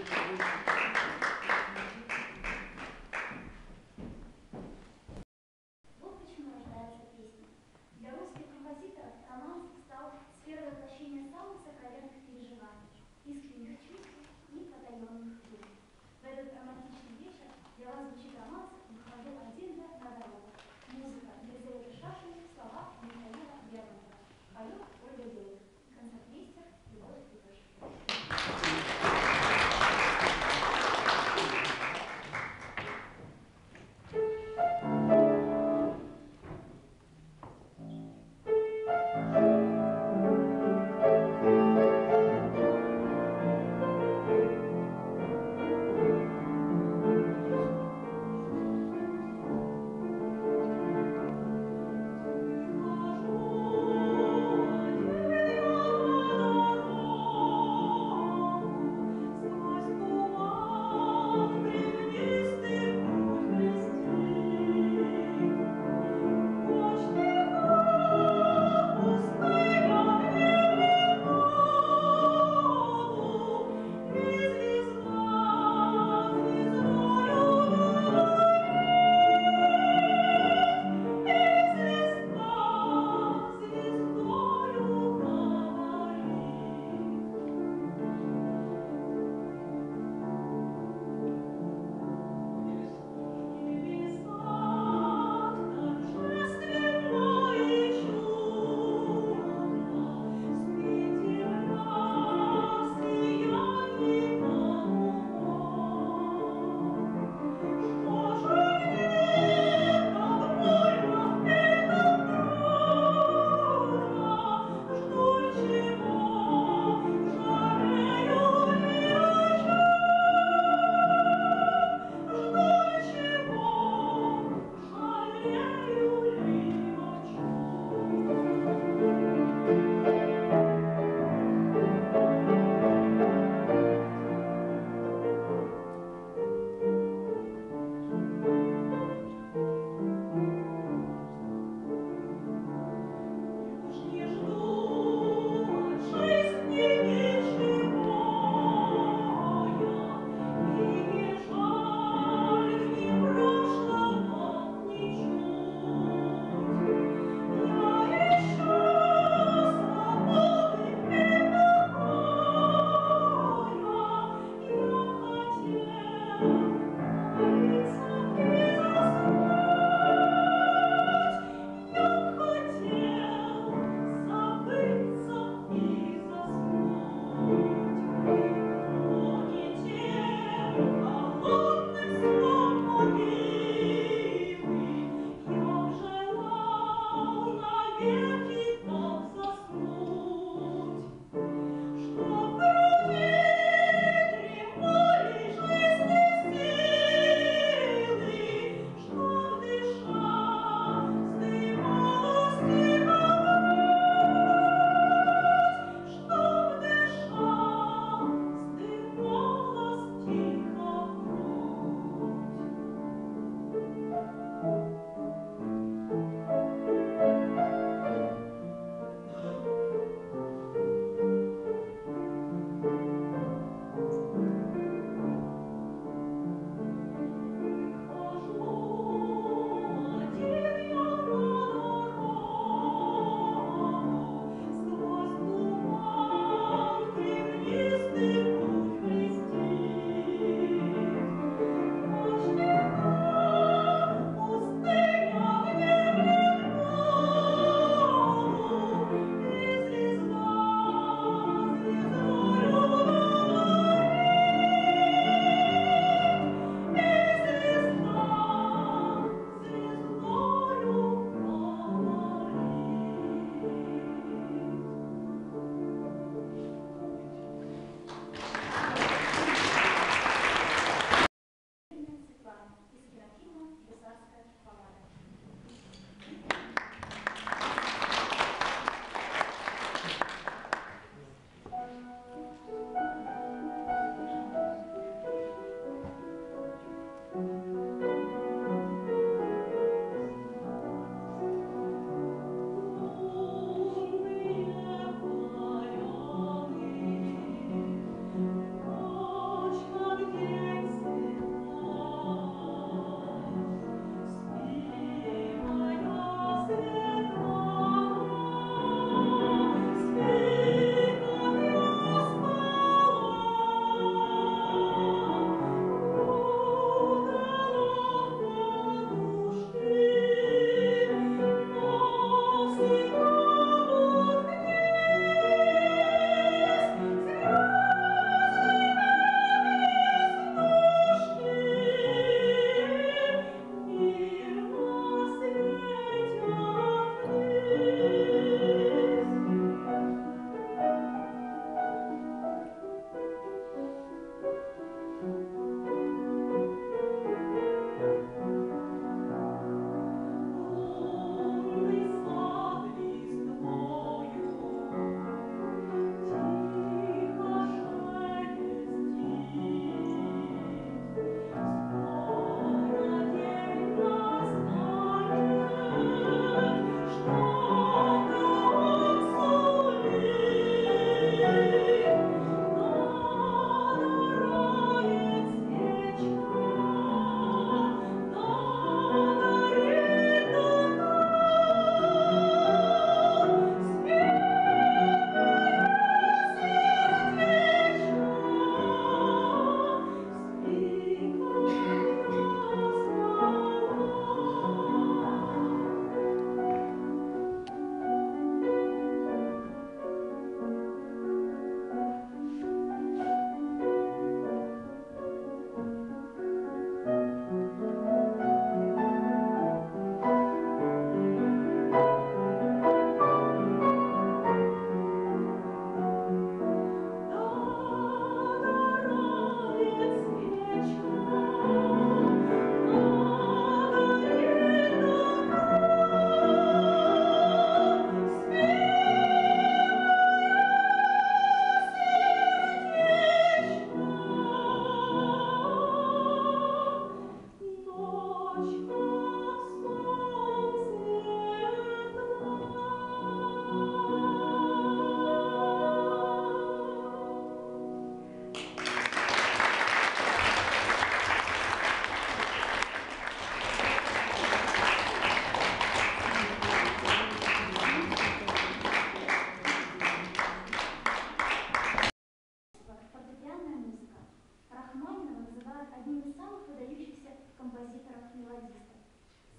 Вот почему рождается песня. Для русских композиторов романс стал сферой воплощения самых сокровенных переживаний, искренних чувств и потаенных дум. В этот романтичный вечер для вас звучит романс «Выхожу один на дорогу». Музыка Елизаветы Шашиной, слова Михаила Лермонтова. Поет Ольга Белых. Концертмейстер Любовь Куташ.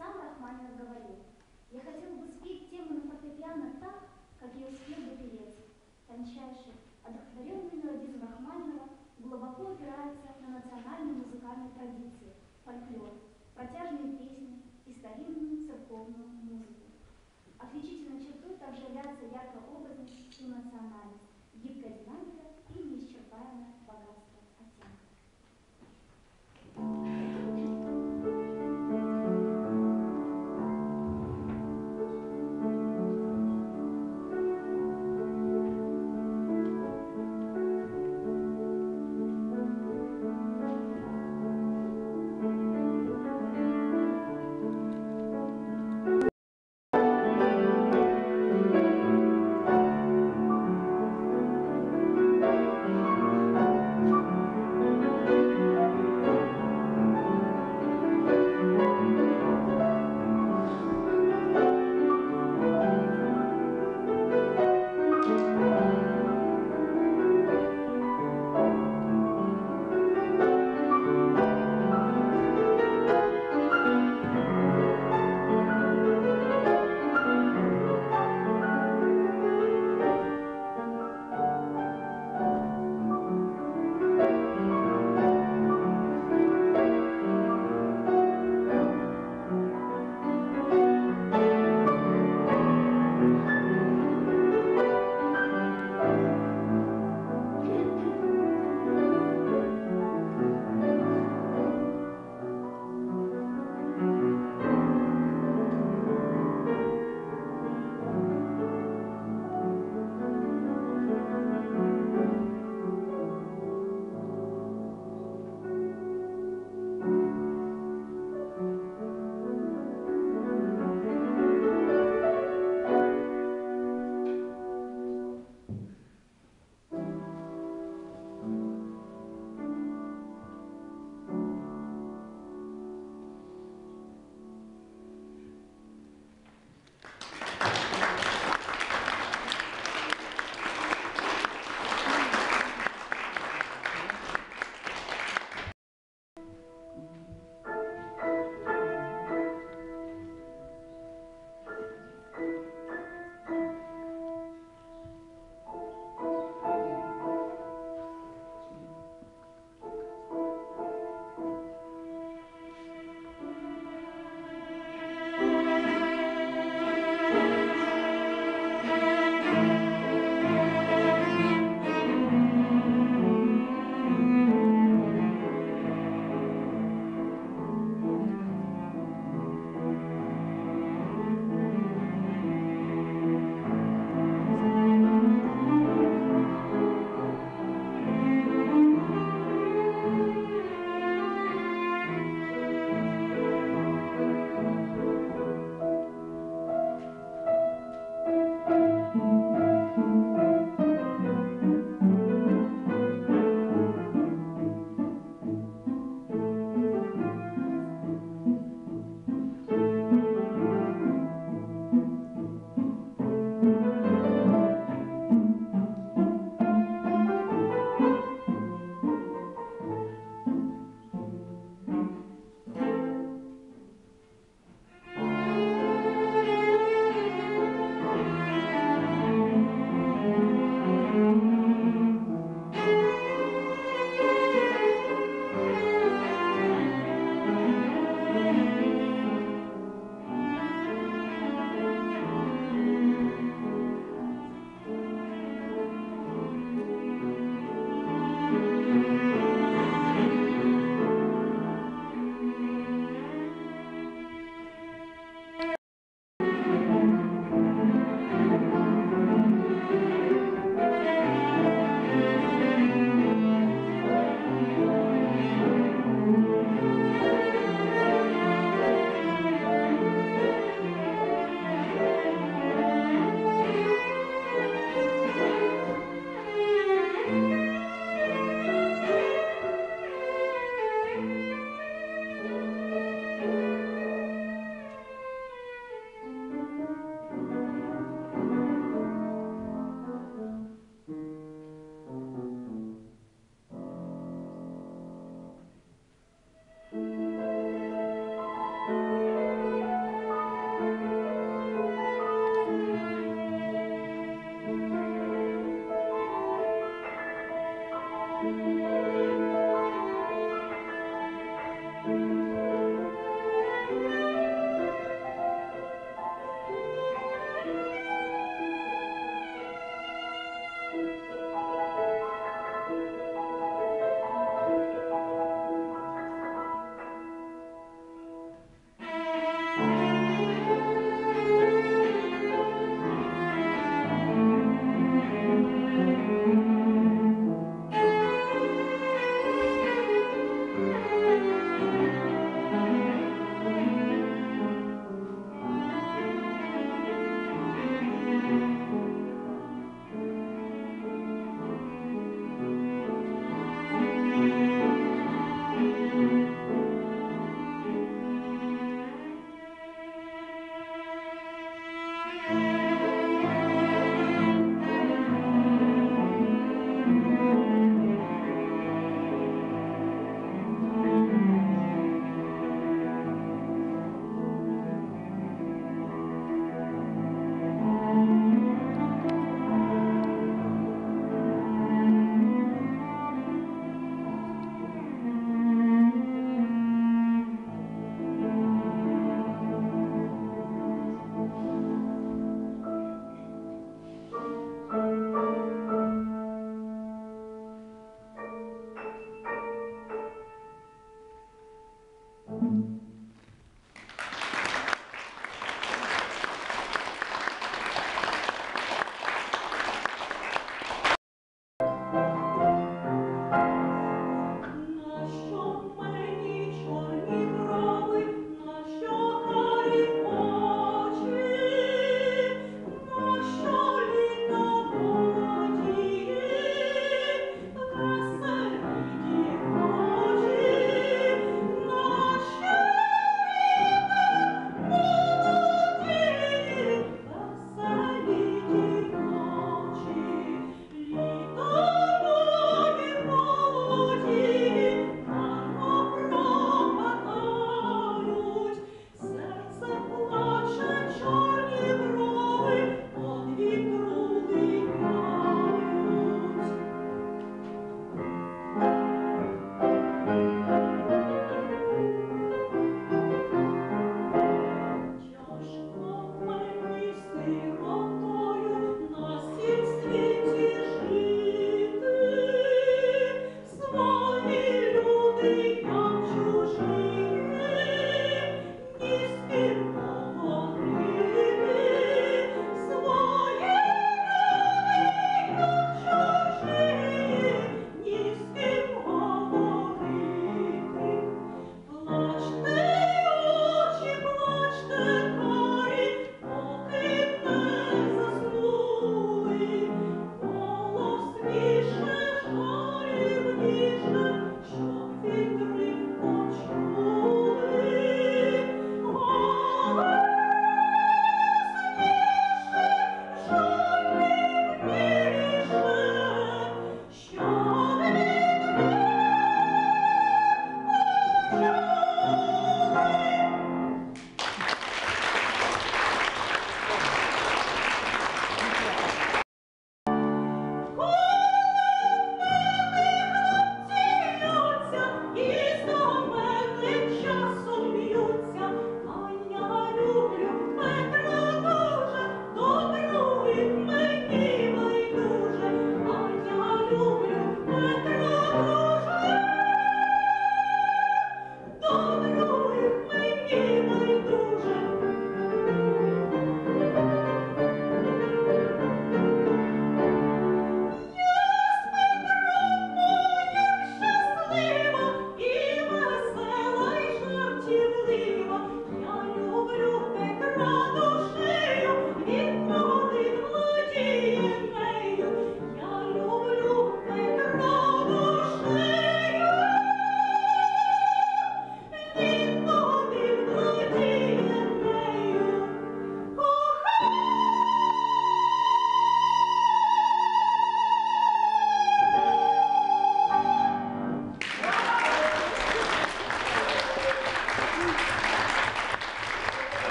Сам Рахманинов говорил: «Я хотел бы спеть тему на фортепиано так, как я успел бы певец». Тончайший, одухотворенный мелодизм Рахманинова глубоко опирается на национальные музыкальные традиции, фольклор, протяжные песни и старинную церковную музыку. Отличительной чертой также является яркая образность и эмоциональность, гибкая динамика и неисчерпаемое богатство оттенков.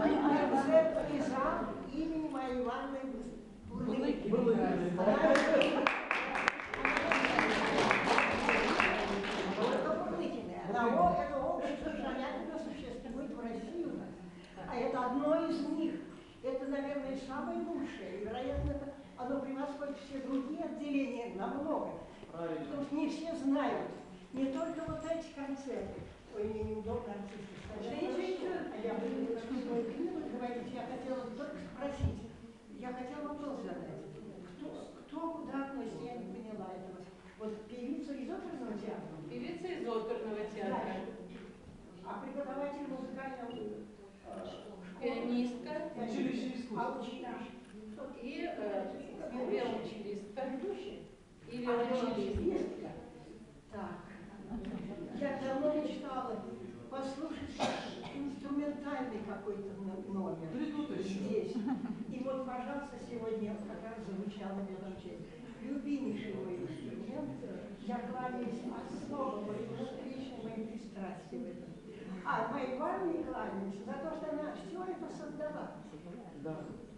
Концертный зал имени Марии Ивановны Булыгиной. Это общество жанятельно существует в России у нас. А это одно из них. Это, наверное, самое лучшее. И, вероятно, оно превосходит все другие отделения намного. Потому что не все знают. Не только вот эти концерты. Ой, мне неудобно артисты сказать. А я буду свою книгу говорить. Я хотела только спросить. Я хотела вопрос задать. Кто куда относится? Я не поняла этого. Вот певица из оперного театра? Певица из оперного театра. А преподаватель музыкального пианистка, училище и виолончелистка. И виолончелистка. Так. Я давно мечтала послушать инструментальный какой-то номер здесь. И вот, пожалуйста, сегодня как раз звучало виолончель. Любимейший мой инструмент. Я кланяюсь особо, потому что лично мои пристрастия в этом. А моей Ивановне кланяюсь за то, что она все это создала. Да.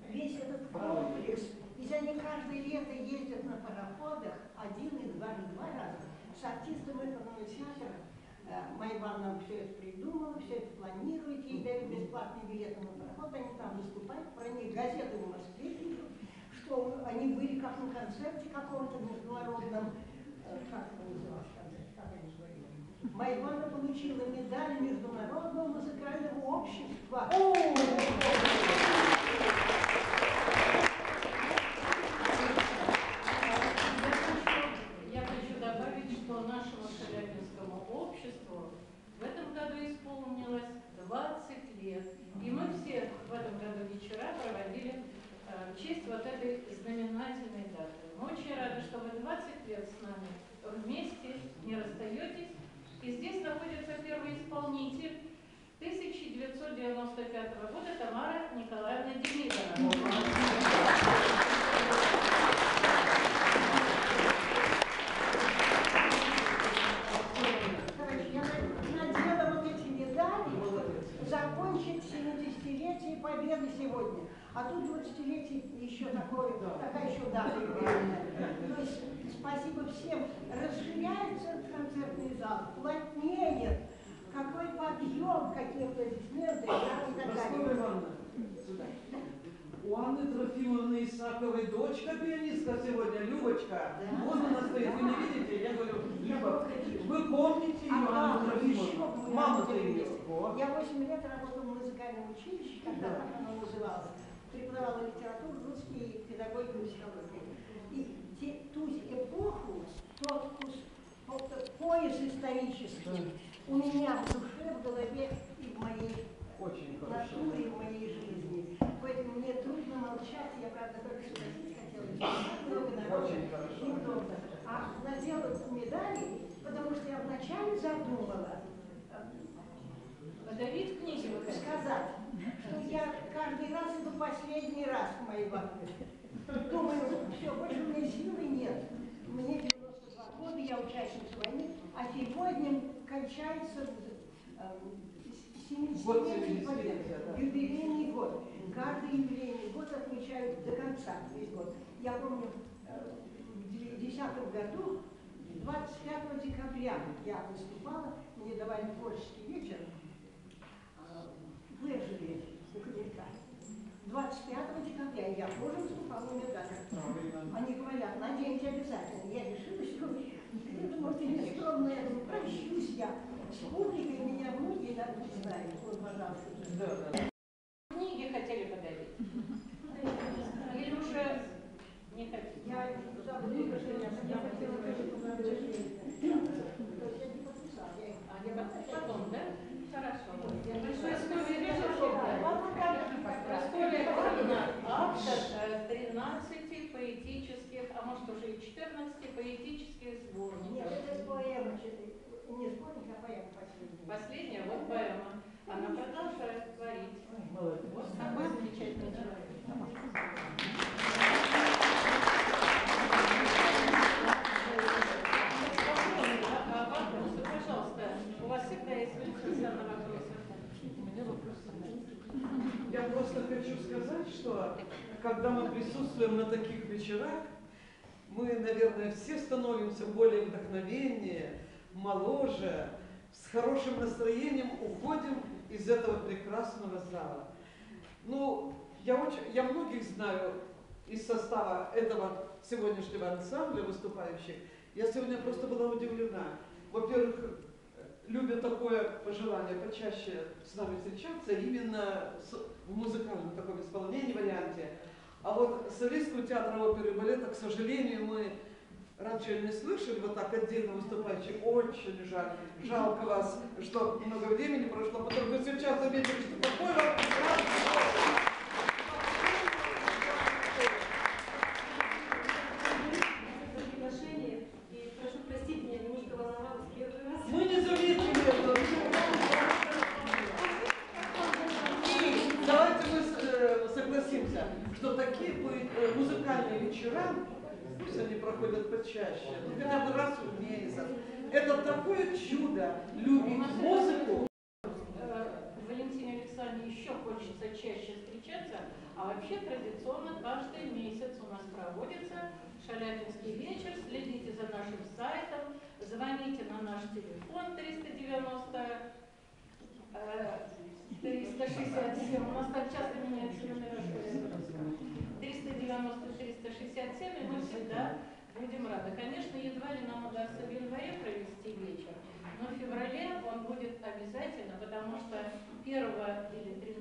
Весь этот комплекс. Ведь они каждое лето ездят на пароходах один и два раза с артистом оперного театра. Майя Ивановна все это придумала, все это планирует, ей дают бесплатные билеты на пароход, они там выступают, про них газеты в Москве пишут, что они были как на концерте каком-то международном, как это называлось концерт, как они говорили. Майя Ивановна получила медаль Международного музыкального общества. Я хочу добавить, что нашему Челябинскому обществу в этом году исполнилось 20 лет. И мы все в этом году вечера проводили в честь вот этой знаменательной даты. Мы очень рады, что вы 20 лет с нами вместе, не расстаетесь. И здесь находится первый исполнитель 1995 года Тамара Николаевна Демидова. Закончить 70-летие Победы сегодня. А тут 20-летие еще такая еще дата юбилейная. То есть спасибо всем. Расширяется концертный зал, плотнеет. Какой подъем, какие аплодисменты и так далее. У Анны Трофимовны Исаковой дочка пианистка сегодня, Любочка. Да. Вот она стоит, вы не видите? Я говорю, Люба, вы помните ее, Анну Трофимовну? Маму-то ее. Я 8 лет работала в музыкальном училище, когда так оно называлось. Преподавала литературу, русский, педагогику, психологию. И ту эпоху, тот пояс исторический у меня в душе, в голове и в моей натуре, в моей жизни. Поэтому мне трудно молчать, я, правда, только спросить хотела. Очень хорошо. Неудобно. А надела медали, потому что я вначале задумала Подарить книги, сказать, что я каждый раз иду последний раз к моей бабке. Думаю, все, больше у меня силы нет. Мне 92 года, я участница войны, а сегодня кончается 70-летний юбилейный год. Каждый юбилейный год отмечают до конца, весь год. Я помню, в 2010 году, 25 декабря я выступала, мне давали творческий вечер, выжили ученика. 25 декабря я тоже выступала в медалях. Они говорят, наденьте обязательно. Я решила, что это может и не скромно, я думаю, прощусь я. С публикой меня многие не знают. Вот, пожалуйста. Книги хотели подарить? Или уже не хотите? Я забыла, что я хотела тоже подарить. То есть я не подписала. Потом, да? Хорошо. Прасковья Павловна автор 13 поэтических, а может уже и 14 поэтических сборников. Нет, это поэма, не сборник, а поэма последняя. Последняя вот поэма. Она продолжает творить. Вот такой замечательный человек. Вопросы, пожалуйста. У вас всегда есть время на вопросы. хочу сказать, что когда мы присутствуем на таких вечерах, мы, наверное, все становимся более вдохновеннее, моложе, с хорошим настроением уходим из этого прекрасного зала. Ну, я многих знаю из состава этого сегодняшнего ансамбля выступающих. Я сегодня просто была удивлена. Во-первых, любят такое пожелание почаще с нами встречаться именно в музыкальном таком исполнении, варианте. А вот солистку театра оперы и балета, к сожалению, мы раньше не слышали вот так отдельно выступающих. Очень жаль. Жалко вас, что много времени прошло. Потом вы сейчас заметили, что такой вам прекрасный. Мы не заметили этого. И давайте мы согласимся, что такие музыкальные вечера, пусть они проходят почаще, ну, хотя бы раз в месяц. Это такое чудо любить музыку. Валентине Александровне еще хочется чаще встречаться, а вообще традиционно каждый месяц у нас проводится Шаляпинский вечер. Следите за нашим сайтом, звоните на наш телефон 367, у нас так часто меняется номер, 390-367, и мы всегда будем рады. Конечно, едва ли нам удастся в январе провести вечер, но в феврале он будет обязательно, потому что 1 или 13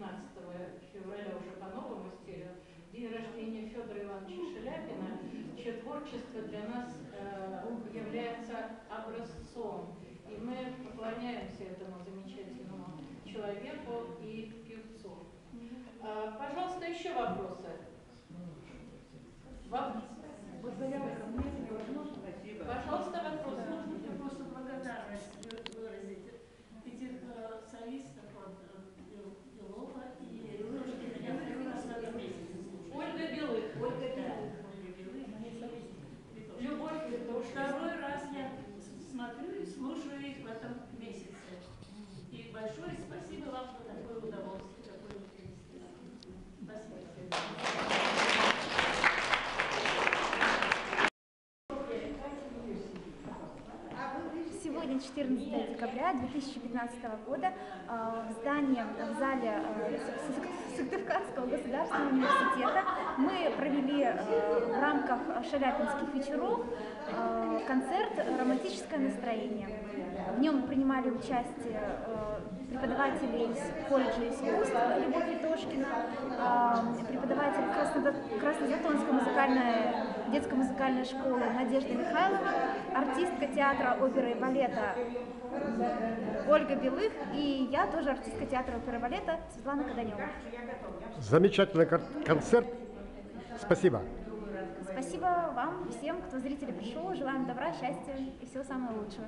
февраля уже по новому стилю день рождения Федора Ивановича Шаляпина, чье творчество для нас является образцом. И мы поклоняемся этому замечательному человеку и певцу. Пожалуйста, еще вопросы? Пожалуйста, вопрос. Я просто благодарность выразить этих солистов от Белова и Ложкина. Я первый раз в этом месяце слушаю. Ольга Белых. Ольга Белых. Любовь Литошкина. Второй раз я смотрю и слушаю их в этом месяце. И большое спасибо вам за такое удовольствие, такое интересное. Спасибо. Сегодня 14 декабря 2015 года в зале Сыктывкарского государственного университета мы провели в рамках шаляпинских вечеров концерт «Романтическое настроение». В нем принимали участие преподаватели из колледжа искусств Любовь Литошкина, преподаватель Краснозатонской детской музыкальной школы Надежда Михайлова, артистка театра оперы и балета Ольга Белых и я тоже артистка театра оперы и балета Светлана Каданева. Замечательный концерт. Спасибо. Спасибо вам, всем, кто зрители пришел. Желаем добра, счастья и всего самого лучшего.